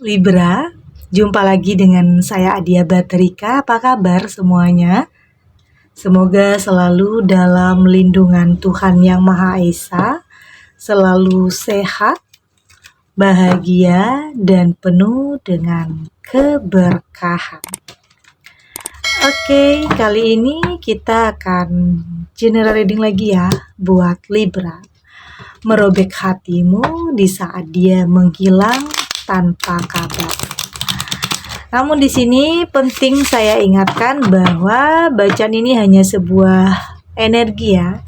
Libra, jumpa lagi dengan saya Adia Baterika. Apa kabar semuanya? Semoga selalu dalam lindungan Tuhan Yang Maha Esa, selalu sehat, bahagia, dan penuh dengan keberkahan. Oke, kali ini kita akan general reading lagi ya buat Libra. Merobek hatimu di saat dia menghilang tanpa kabar. Namun di sini penting saya ingatkan bahwa bacaan ini hanya sebuah energi ya.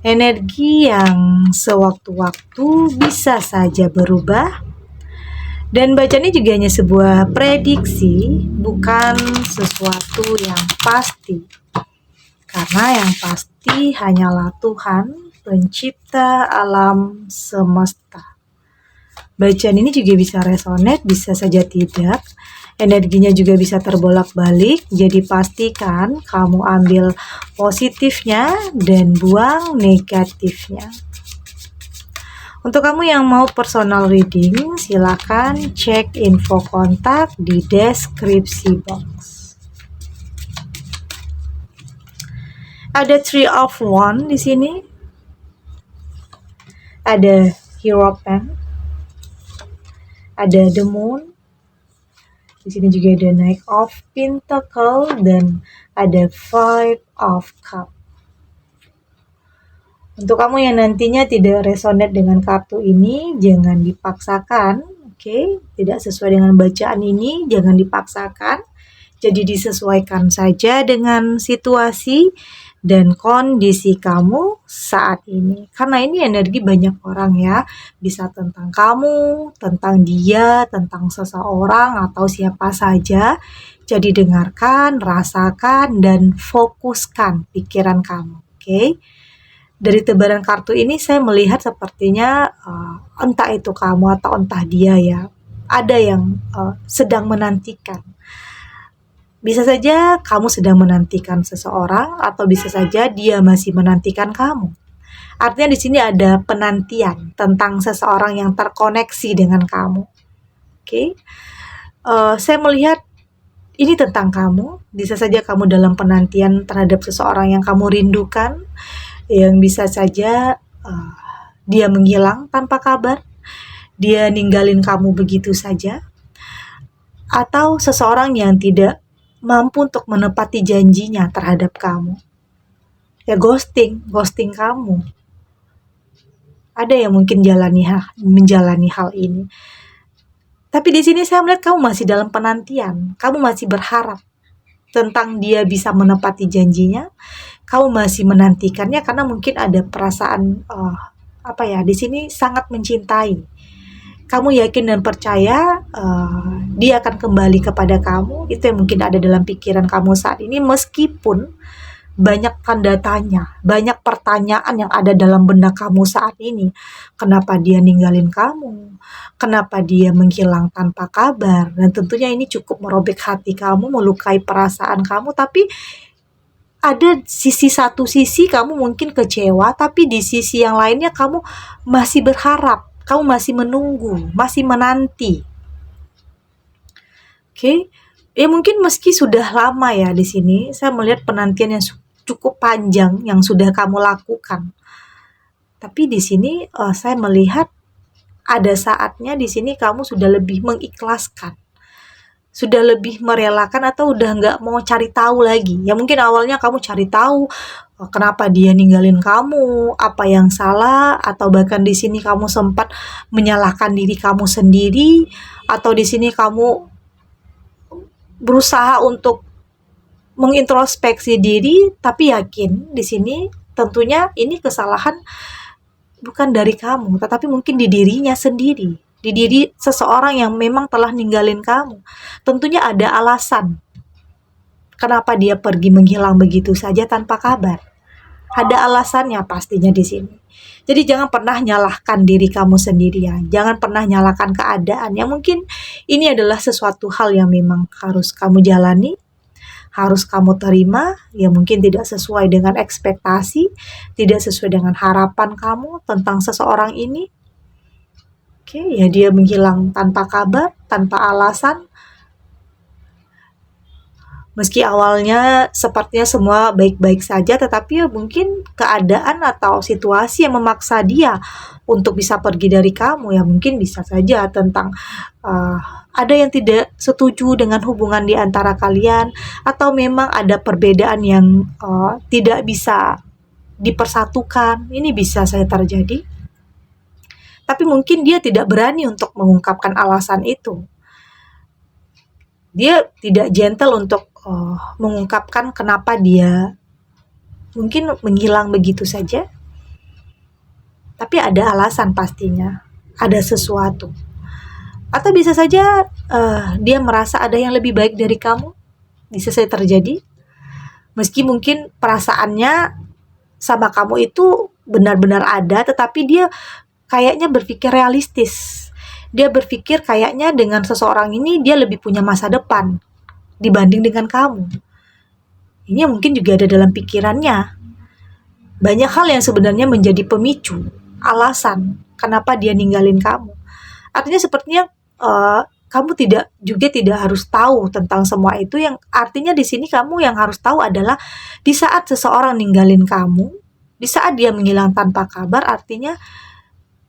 Energi yang sewaktu-waktu bisa saja berubah. Dan bacaan ini juga hanya sebuah prediksi, bukan sesuatu yang pasti. Karena yang pasti hanyalah Tuhan, pencipta alam semesta. Bacaan ini juga bisa resonate, bisa saja tidak. Energinya juga bisa terbolak-balik. Jadi pastikan kamu ambil positifnya dan buang negatifnya. Untuk kamu yang mau personal reading, silakan cek info kontak di deskripsi box. Ada Three of Wands di sini. Ada Hierophant. Ada The Moon. Di sini juga ada Knight of Pentacle dan ada Five of Cups. Untuk kamu yang nantinya tidak resonate dengan kartu ini, jangan dipaksakan, oke? Tidak sesuai dengan bacaan ini, jangan dipaksakan. Jadi disesuaikan saja dengan situasi dan kondisi kamu saat ini. Karena ini energi banyak orang ya, bisa tentang kamu, tentang dia, tentang seseorang atau siapa saja. Jadi dengarkan, rasakan, dan fokuskan pikiran kamu, oke? Dari tebaran kartu ini saya melihat sepertinya entah itu kamu atau entah dia ya, ada yang sedang menantikan. Bisa saja kamu sedang menantikan seseorang atau bisa saja dia masih menantikan kamu. Artinya di sini ada penantian tentang seseorang yang terkoneksi dengan kamu. Oke. Saya melihat ini tentang kamu. Bisa saja kamu dalam penantian terhadap seseorang yang kamu rindukan, yang bisa saja dia menghilang tanpa kabar, dia ninggalin kamu begitu saja, atau seseorang yang tidak mampu untuk menepati janjinya terhadap kamu. Ya ghosting kamu. Ada yang mungkin menjalani hal ini. Tapi di sini saya melihat kamu masih dalam penantian, kamu masih berharap tentang dia bisa menepati janjinya. Kamu masih menantikannya karena mungkin ada perasaan di sini sangat mencintai. Kamu yakin dan percaya dia akan kembali kepada kamu. Itu yang mungkin ada dalam pikiran kamu saat ini, meskipun banyak tanda tanya, banyak pertanyaan yang ada dalam benak kamu saat ini. Kenapa dia ninggalin kamu? Kenapa dia menghilang tanpa kabar? Dan tentunya ini cukup merobek hati kamu, melukai perasaan kamu. Tapi ada satu sisi kamu mungkin kecewa, tapi di sisi yang lainnya kamu masih berharap, kamu masih menunggu, masih menanti. Oke. Ya mungkin meski sudah lama ya di sini, saya melihat penantian yang cukup panjang yang sudah kamu lakukan. Tapi di sini saya melihat ada saatnya di sini kamu sudah lebih mengikhlaskan. Sudah lebih merelakan atau udah nggak mau cari tahu lagi. Ya mungkin awalnya kamu cari tahu kenapa dia ninggalin kamu, apa yang salah, atau bahkan di sini kamu sempat menyalahkan diri kamu sendiri, atau di sini kamu berusaha untuk mengintrospeksi diri, tapi yakin di sini tentunya ini kesalahan bukan dari kamu, tetapi mungkin di dirinya sendiri. Di diri seseorang yang memang telah ninggalin kamu. Tentunya ada alasan kenapa dia pergi menghilang begitu saja tanpa kabar. Ada alasannya pastinya di sini. Jadi jangan pernah nyalahkan diri kamu sendiri ya. Jangan pernah nyalahkan keadaan. Yang mungkin ini adalah sesuatu hal yang memang harus kamu jalani, harus kamu terima, ya mungkin tidak sesuai dengan ekspektasi, tidak sesuai dengan harapan kamu tentang seseorang ini. Oke, ya dia menghilang tanpa kabar, tanpa alasan. Meski awalnya sepertinya semua baik-baik saja, tetapi ya mungkin keadaan atau situasi yang memaksa dia untuk bisa pergi dari kamu. Ya mungkin bisa saja tentang ada yang tidak setuju dengan hubungan di antara kalian, atau memang ada perbedaan yang tidak bisa dipersatukan. Ini bisa saja terjadi. Tapi mungkin dia tidak berani untuk mengungkapkan alasan itu. Dia tidak gentle untuk mengungkapkan kenapa dia mungkin menghilang begitu saja. Tapi ada alasan pastinya, ada sesuatu. Atau bisa saja dia merasa ada yang lebih baik dari kamu. Bisa saja terjadi. Meski mungkin perasaannya sama kamu itu benar-benar ada, tetapi dia kayaknya berpikir realistis. Dia berpikir kayaknya dengan seseorang ini dia lebih punya masa depan dibanding dengan kamu. Ini mungkin juga ada dalam pikirannya. Banyak hal yang sebenarnya menjadi pemicu, alasan kenapa dia ninggalin kamu. Artinya sepertinya kamu tidak harus tahu tentang semua itu. Yang artinya di sini kamu yang harus tahu adalah di saat seseorang ninggalin kamu, di saat dia menghilang tanpa kabar, artinya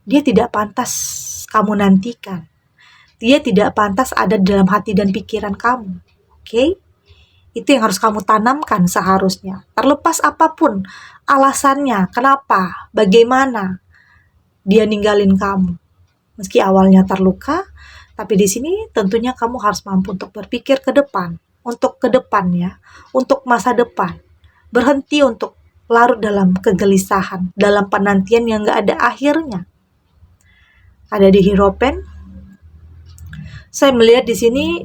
dia tidak pantas kamu nantikan. Dia tidak pantas ada dalam hati dan pikiran kamu. Oke? Itu yang harus kamu tanamkan seharusnya. Terlepas apapun alasannya, kenapa, bagaimana dia ninggalin kamu. Meski awalnya terluka, tapi di sini tentunya kamu harus mampu untuk berpikir ke depan, untuk ke depannya, untuk masa depan. Berhenti untuk larut dalam kegelisahan, dalam penantian yang gak ada akhirnya. Ada di Hierophant, saya melihat di sini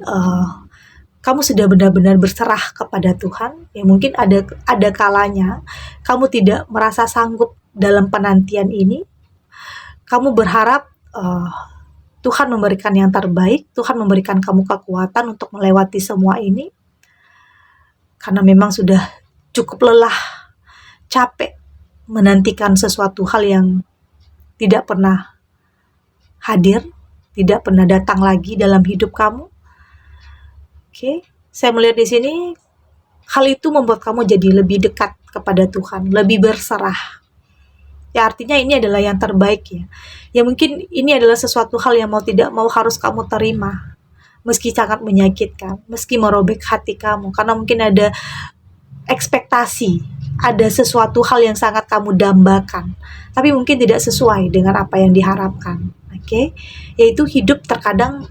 kamu sudah benar-benar berserah kepada Tuhan. Ya mungkin ada kalanya kamu tidak merasa sanggup dalam penantian ini. Kamu berharap Tuhan memberikan yang terbaik, Tuhan memberikan kamu kekuatan untuk melewati semua ini. Karena memang sudah cukup lelah, capek menantikan sesuatu hal yang tidak pernah hadir, tidak pernah datang lagi dalam hidup kamu. Oke, saya melihat di sini hal itu membuat kamu jadi lebih dekat kepada Tuhan, lebih berserah. Ya artinya ini adalah yang terbaik ya. Ya mungkin ini adalah sesuatu hal yang mau tidak mau harus kamu terima. Meski sangat menyakitkan, meski merobek hati kamu. Karena mungkin ada ekspektasi, ada sesuatu hal yang sangat kamu dambakan. Tapi mungkin tidak sesuai dengan apa yang diharapkan. Oke, yaitu hidup terkadang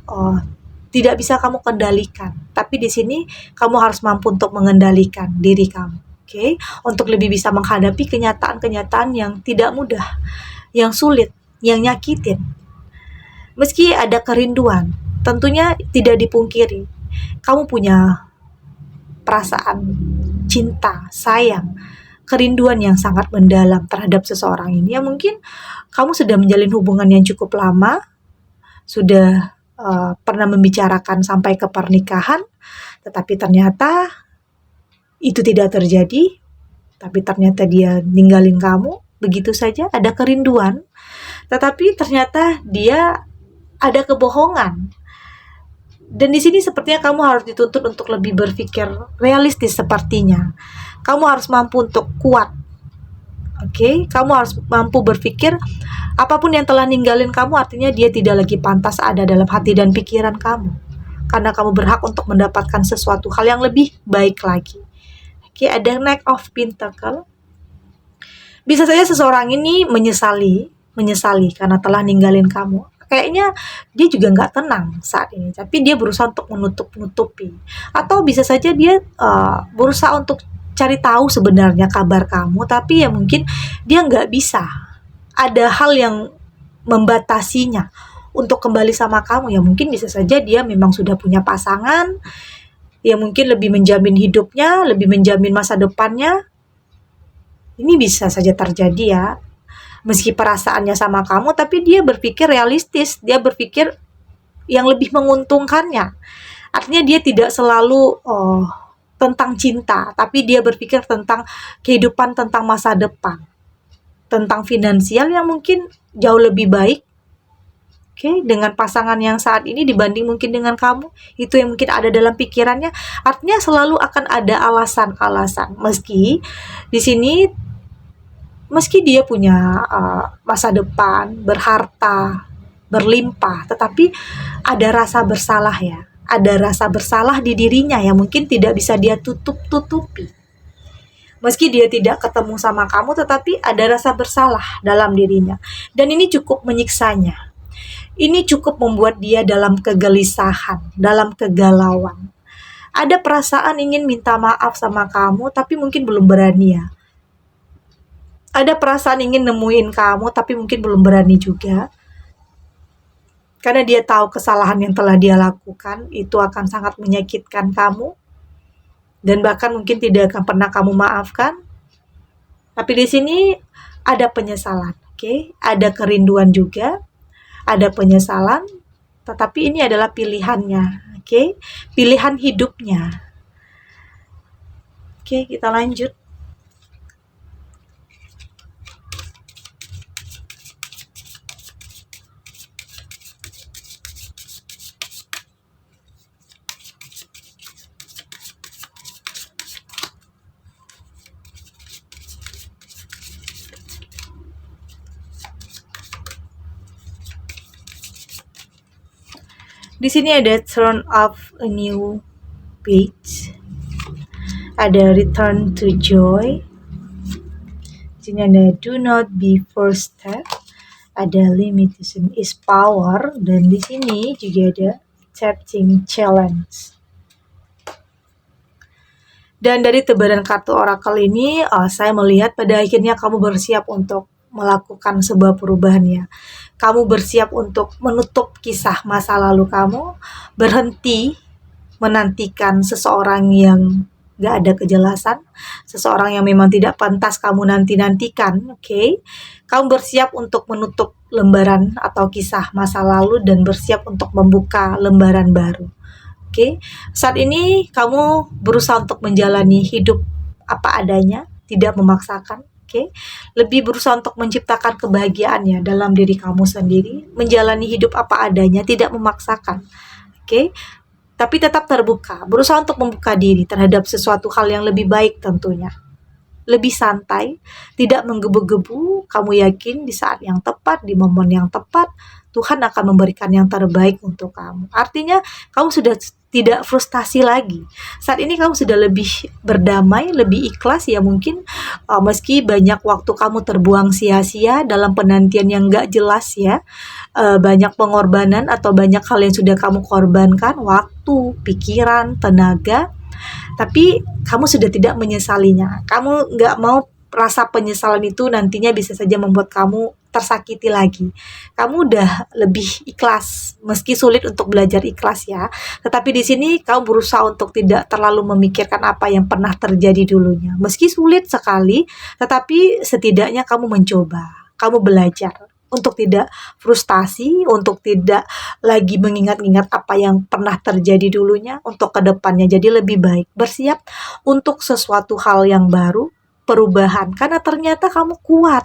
tidak bisa kamu kendalikan. Tapi di sini kamu harus mampu untuk mengendalikan diri kamu. Oke, untuk lebih bisa menghadapi kenyataan-kenyataan yang tidak mudah, yang sulit, yang nyakitin. Meski ada kerinduan, tentunya tidak dipungkiri. Kamu punya perasaan cinta, sayang, kerinduan yang sangat mendalam terhadap seseorang ini. Ya mungkin kamu sudah menjalin hubungan yang cukup lama, sudah pernah membicarakan sampai ke pernikahan, tetapi ternyata itu tidak terjadi. Tapi ternyata dia ninggalin kamu begitu saja. Ada kerinduan, tetapi ternyata dia ada kebohongan. Dan di sini sepertinya kamu harus dituntut untuk lebih berpikir realistis sepertinya. Kamu harus mampu untuk kuat. Oke, kamu harus mampu berpikir apapun yang telah ninggalin kamu, artinya dia tidak lagi pantas ada dalam hati dan pikiran kamu. Karena kamu berhak untuk mendapatkan sesuatu hal yang lebih baik lagi. Oke, ada Knight of Pentacle. Bisa saja seseorang ini menyesali karena telah ninggalin kamu. Kayaknya dia juga nggak tenang saat ini, tapi dia berusaha untuk menutupi. Atau bisa saja dia berusaha untuk cari tahu sebenarnya kabar kamu, tapi ya mungkin dia nggak bisa. Ada hal yang membatasinya untuk kembali sama kamu. Ya mungkin bisa saja dia memang sudah punya pasangan, yang mungkin lebih menjamin hidupnya, lebih menjamin masa depannya. Ini bisa saja terjadi ya. Meski perasaannya sama kamu, tapi dia berpikir realistis. Dia berpikir yang lebih menguntungkannya. Artinya dia tidak selalu tentang cinta, tapi dia berpikir tentang kehidupan, tentang masa depan, tentang finansial yang mungkin jauh lebih baik. Oke, dengan pasangan yang saat ini dibanding mungkin dengan kamu, itu yang mungkin ada dalam pikirannya. Artinya selalu akan ada alasan-alasan. Meski dia punya masa depan, berharta, berlimpah, tetapi ada rasa bersalah ya. Ada rasa bersalah di dirinya yang mungkin tidak bisa dia tutupi. Meski dia tidak ketemu sama kamu, tetapi ada rasa bersalah dalam dirinya. Dan ini cukup menyiksanya. Ini cukup membuat dia dalam kegelisahan, dalam kegalauan. Ada perasaan ingin minta maaf sama kamu, tapi mungkin belum berani ya. Ada perasaan ingin nemuin kamu, tapi mungkin belum berani juga. Karena dia tahu kesalahan yang telah dia lakukan, itu akan sangat menyakitkan kamu. Dan bahkan mungkin tidak akan pernah kamu maafkan. Tapi di sini ada penyesalan, oke? Ada kerinduan juga. Ada penyesalan, tetapi ini adalah pilihannya, oke? Pilihan hidupnya. Oke, kita lanjut. Di sini ada turn of a new page, ada return to joy. Di sini ada do not be first step, ada limitation is power, dan di sini juga ada accepting challenge. Dan dari tebaran kartu oracle ini, saya melihat pada akhirnya kamu bersiap untuk melakukan sebuah perubahan ya. Kamu bersiap untuk menutup kisah masa lalu kamu, berhenti menantikan seseorang yang gak ada kejelasan, seseorang yang memang tidak pantas kamu nantikan, oke? Kamu bersiap untuk menutup lembaran atau kisah masa lalu dan bersiap untuk membuka lembaran baru. Oke, saat ini kamu berusaha untuk menjalani hidup apa adanya, tidak memaksakan. Oke, lebih berusaha untuk menciptakan kebahagiaannya dalam diri kamu sendiri, menjalani hidup apa adanya, tidak memaksakan. Oke, tapi tetap terbuka, berusaha untuk membuka diri terhadap sesuatu hal yang lebih baik tentunya. Lebih santai, tidak menggebu-gebu, kamu yakin di saat yang tepat, di momen yang tepat, Tuhan akan memberikan yang terbaik untuk kamu. Artinya kamu sudah tidak frustasi lagi. Saat ini kamu sudah lebih berdamai, lebih ikhlas ya mungkin, meski banyak waktu kamu terbuang sia-sia dalam penantian yang gak jelas ya. Banyak pengorbanan atau banyak hal yang sudah kamu korbankan, waktu, pikiran, tenaga, tapi kamu sudah tidak menyesalinya. Kamu gak mau rasa penyesalan itu nantinya bisa saja membuat kamu tersakiti lagi. Kamu udah lebih ikhlas, meski sulit untuk belajar ikhlas ya. Tetapi di sini kamu berusaha untuk tidak terlalu memikirkan apa yang pernah terjadi dulunya. Meski sulit sekali, tetapi setidaknya kamu mencoba, kamu belajar untuk tidak frustasi, untuk tidak lagi mengingat-ingat apa yang pernah terjadi dulunya, untuk kedepannya jadi lebih baik. Bersiap untuk sesuatu hal yang baru, perubahan, karena ternyata kamu kuat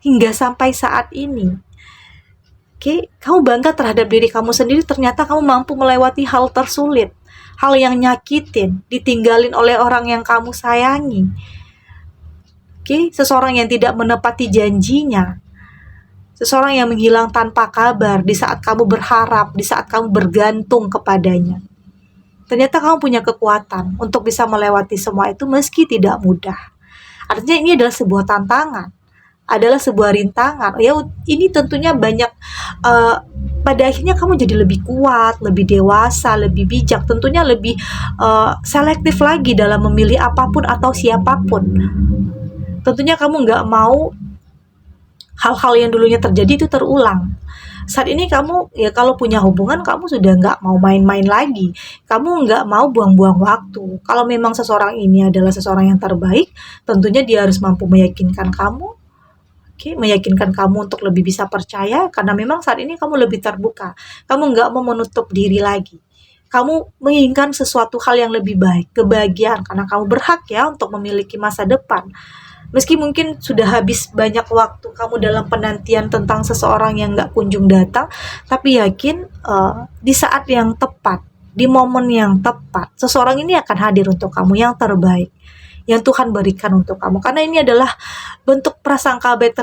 hingga sampai saat ini. Oke, kamu bangga terhadap diri kamu sendiri, ternyata kamu mampu melewati hal tersulit, hal yang nyakitin, ditinggalin oleh orang yang kamu sayangi. Oke, seseorang yang tidak menepati janjinya, seseorang yang menghilang tanpa kabar di saat kamu berharap, di saat kamu bergantung kepadanya. Ternyata kamu punya kekuatan untuk bisa melewati semua itu meski tidak mudah. Artinya ini adalah sebuah tantangan, adalah sebuah rintangan. Ya, ini tentunya banyak, pada akhirnya kamu jadi lebih kuat, lebih dewasa, lebih bijak, tentunya lebih selektif lagi dalam memilih apapun atau siapapun. Tentunya kamu nggak mau hal-hal yang dulunya terjadi itu terulang. Saat ini kamu ya kalau punya hubungan kamu sudah nggak mau main-main lagi. Kamu nggak mau buang-buang waktu. Kalau memang seseorang ini adalah seseorang yang terbaik, tentunya dia harus mampu meyakinkan kamu. Oke, meyakinkan kamu untuk lebih bisa percaya karena memang saat ini kamu lebih terbuka. Kamu nggak mau menutup diri lagi. Kamu menginginkan sesuatu hal yang lebih baik, kebahagiaan karena kamu berhak ya untuk memiliki masa depan. Meski mungkin sudah habis banyak waktu kamu dalam penantian tentang seseorang yang gak kunjung datang, tapi yakin di saat yang tepat, di momen yang tepat, seseorang ini akan hadir untuk kamu yang terbaik, yang Tuhan berikan untuk kamu. Karena ini adalah bentuk prasangka baik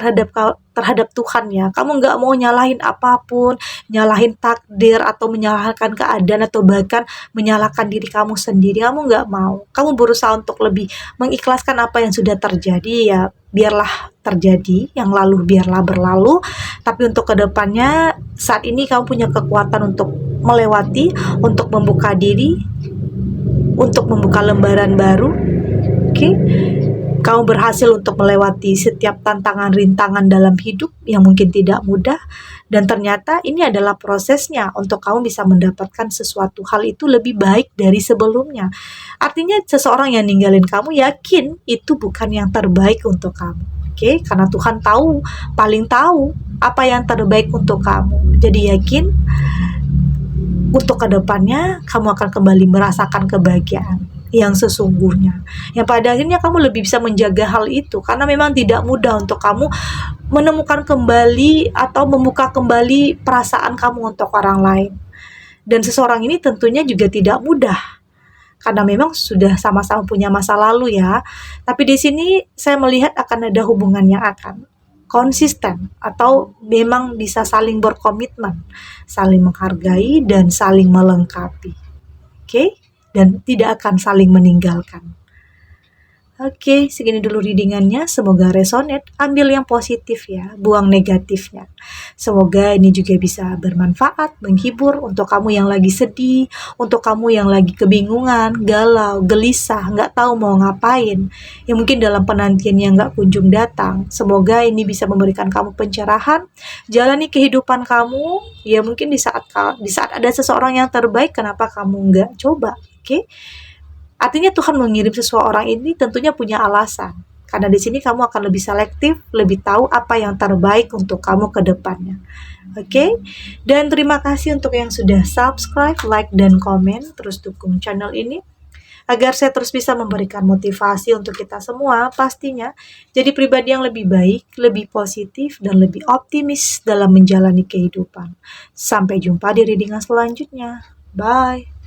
terhadap Tuhan ya. Kamu nggak mau nyalahin apapun, nyalahin takdir atau menyalahkan keadaan atau bahkan menyalahkan diri kamu sendiri. Kamu nggak mau. Kamu berusaha untuk lebih mengikhlaskan apa yang sudah terjadi ya. Biarlah terjadi, yang lalu biarlah berlalu. Tapi untuk kedepannya, saat ini kamu punya kekuatan untuk melewati, untuk membuka diri, untuk membuka lembaran baru. Oke, kamu berhasil untuk melewati setiap tantangan rintangan dalam hidup yang mungkin tidak mudah, dan ternyata ini adalah prosesnya untuk kamu bisa mendapatkan sesuatu hal itu lebih baik dari sebelumnya. Artinya seseorang yang ninggalin kamu, yakin itu bukan yang terbaik untuk kamu. Oke, karena Tuhan tahu, paling tahu apa yang terbaik untuk kamu. Jadi yakin untuk kedepannya kamu akan kembali merasakan kebahagiaan yang sesungguhnya, yang pada akhirnya kamu lebih bisa menjaga hal itu, karena memang tidak mudah untuk kamu menemukan kembali atau membuka kembali perasaan kamu untuk orang lain. Dan seseorang ini tentunya juga tidak mudah, karena memang sudah sama-sama punya masa lalu ya. Tapi di sini saya melihat akan ada hubungan yang akan konsisten atau memang bisa saling berkomitmen, saling menghargai dan saling melengkapi. Oke? Dan tidak akan saling meninggalkan. Oke, segini dulu readingannya. Semoga resonate. Ambil yang positif ya, buang negatifnya. Semoga ini juga bisa bermanfaat, menghibur untuk kamu yang lagi sedih, untuk kamu yang lagi kebingungan, galau, gelisah, nggak tahu mau ngapain, yang mungkin dalam penantian yang nggak kunjung datang. Semoga ini bisa memberikan kamu pencerahan, jalani kehidupan kamu. Ya mungkin di saat ada seseorang yang terbaik, kenapa kamu nggak coba? Oke? Artinya Tuhan mengirim seseorang ini tentunya punya alasan. Karena di sini kamu akan lebih selektif, lebih tahu apa yang terbaik untuk kamu ke depannya. Oke? Dan terima kasih untuk yang sudah subscribe, like, dan komen. Terus dukung channel ini agar saya terus bisa memberikan motivasi untuk kita semua pastinya jadi pribadi yang lebih baik, lebih positif, dan lebih optimis dalam menjalani kehidupan. Sampai jumpa di readingan selanjutnya. Bye!